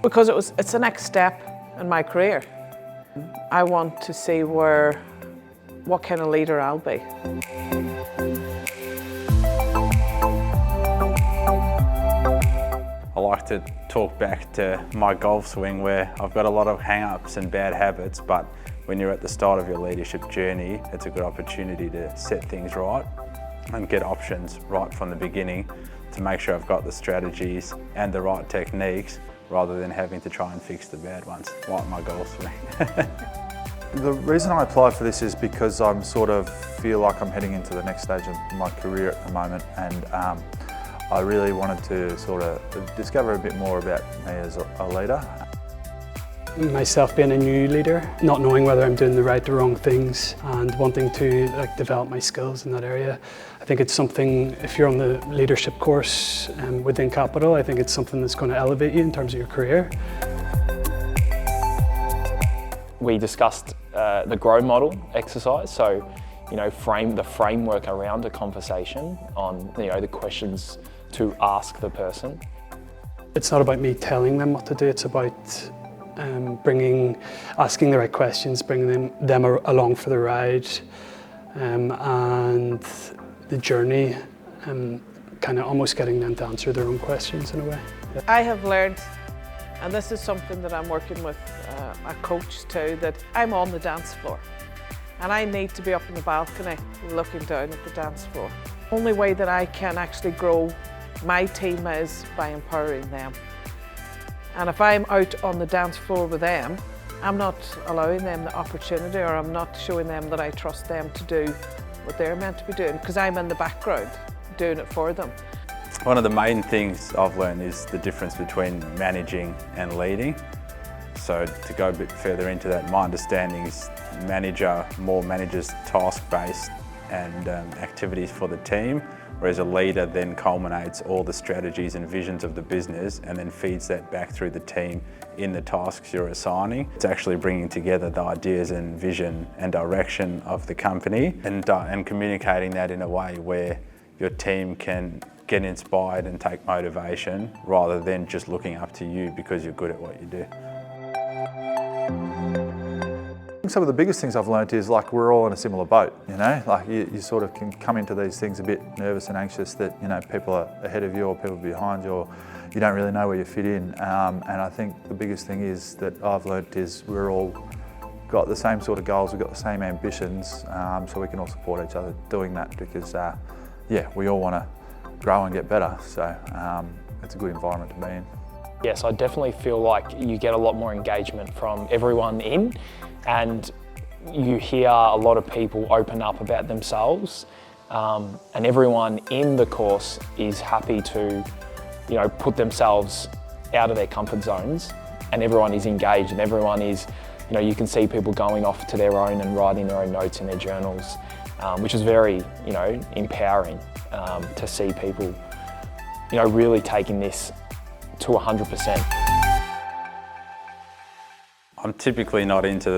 Because it's the next step in my career. I want to see what kind of leader I'll be. I like to talk back to my golf swing where I've got a lot of hang-ups and bad habits, but when you're at the start of your leadership journey, it's a good opportunity to set things right and get options right from the beginning to make sure I've got the strategies and the right techniques rather than having to try and fix the bad ones, like my golf swing. The reason I applied for this is because I'm feel like I'm heading into the next stage of my career at the moment, and I really wanted to discover a bit more about me as a leader. Myself being a new leader, not knowing whether I'm doing the right or wrong things and wanting to develop my skills in that area. I think it's something, if you're on the leadership course within Kapitol, I think it's something that's going to elevate you in terms of your career. We discussed the GROW model exercise, so the framework around a conversation on the questions to ask the person. It's not about me telling them what to do, it's about asking the right questions, bringing them along for the ride, and the journey, kind of almost getting them to answer their own questions in a way. Yeah. I have learned, and this is something that I'm working with a coach too, that I'm on the dance floor and I need to be up in the balcony looking down at the dance floor. The only way that I can actually grow my team is by empowering them. And if I'm out on the dance floor with them, I'm not allowing them the opportunity, or I'm not showing them that I trust them to do what they're meant to be doing, because I'm in the background doing it for them. One of the main things I've learned is the difference between managing and leading. So to go a bit further into that, my understanding is more managers task-based and activities for the team, whereas a leader then culminates all the strategies and visions of the business and then feeds that back through the team in the tasks you're assigning. It's actually bringing together the ideas and vision and direction of the company and communicating that in a way where your team can get inspired and take motivation rather than just looking up to you because you're good at what you do. Some of the biggest things I've learned is we're all in a similar boat, you can come into these things a bit nervous and anxious that people are ahead of you or people behind you, or you don't really know where you fit in. And I think the biggest thing is that I've learned is we're all got the same sort of goals, we've got the same ambitions, so we can all support each other doing that because we all want to grow and get better, so it's a good environment to be in. Yes, I definitely feel like you get a lot more engagement from everyone in, and you hear a lot of people open up about themselves, and everyone in the course is happy to put themselves out of their comfort zones, and everyone is engaged, and everyone is, you can see people going off to their own and writing their own notes in their journals, which is very empowering to see people really taking this to 100%. I'm typically not into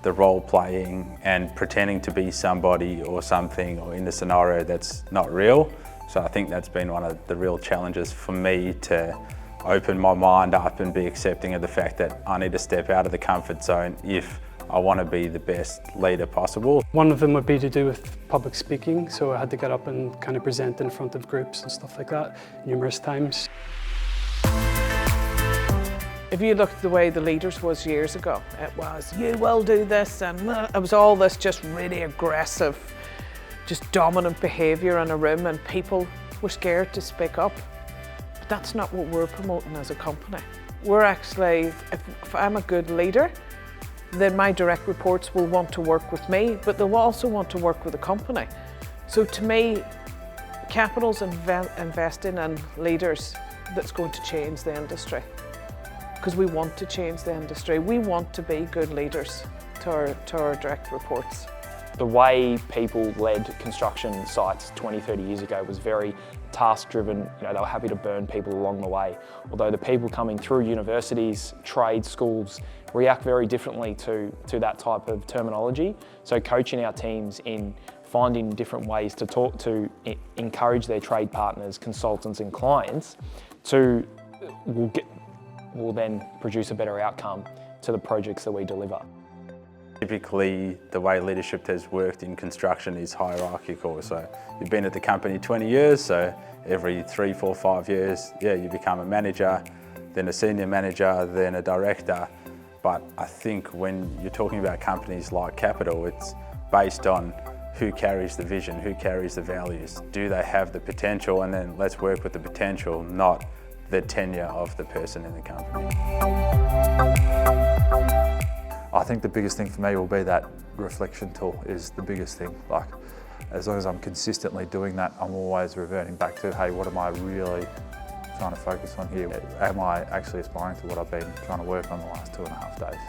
the role playing and pretending to be somebody or something or in a scenario that's not real. So I think that's been one of the real challenges for me, to open my mind up and be accepting of the fact that I need to step out of the comfort zone if I want to be the best leader possible. One of them would be to do with public speaking, so I had to get up and kind of present in front of groups and stuff like that numerous times. If you look at the way the leaders was years ago, it was, you will do this, and it was all this just really aggressive, just dominant behaviour in a room, and people were scared to speak up. But that's not what we're promoting as a company. We're actually, if I'm a good leader, then my direct reports will want to work with me, but they'll also want to work with the company. So to me, Kapitol's investing in leaders that's going to change the industry, because we want to change the industry. We want to be good leaders to our direct reports. The way people led construction sites 20, 30 years ago was very task-driven. They were happy to burn people along the way. Although the people coming through universities, trade schools, react very differently to that type of terminology. So coaching our teams in finding different ways to talk to, encourage their trade partners, consultants and clients to will then produce a better outcome to the projects that we deliver. Typically, the way leadership has worked in construction is hierarchical. So you've been at the company 20 years, so every 3, 4, 5 years, you become a manager, then a senior manager, then a director. But I think when you're talking about companies like Kapitol, it's based on who carries the vision, who carries the values. Do they have the potential? And then let's work with the potential, not the tenure of the person in the company. I think the biggest thing for me will be that reflection tool is the biggest thing. Like, as long as I'm consistently doing that, I'm always reverting back to, hey, what am I really trying to focus on here? Am I actually aspiring to what I've been trying to work on the last 2.5 days?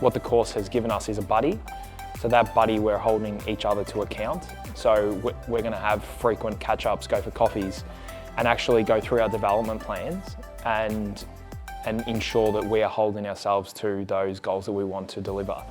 What the course has given us is a buddy. So that buddy, we're holding each other to account. So we're going to have frequent catch-ups, go for coffees, and actually go through our development plans and ensure that we are holding ourselves to those goals that we want to deliver.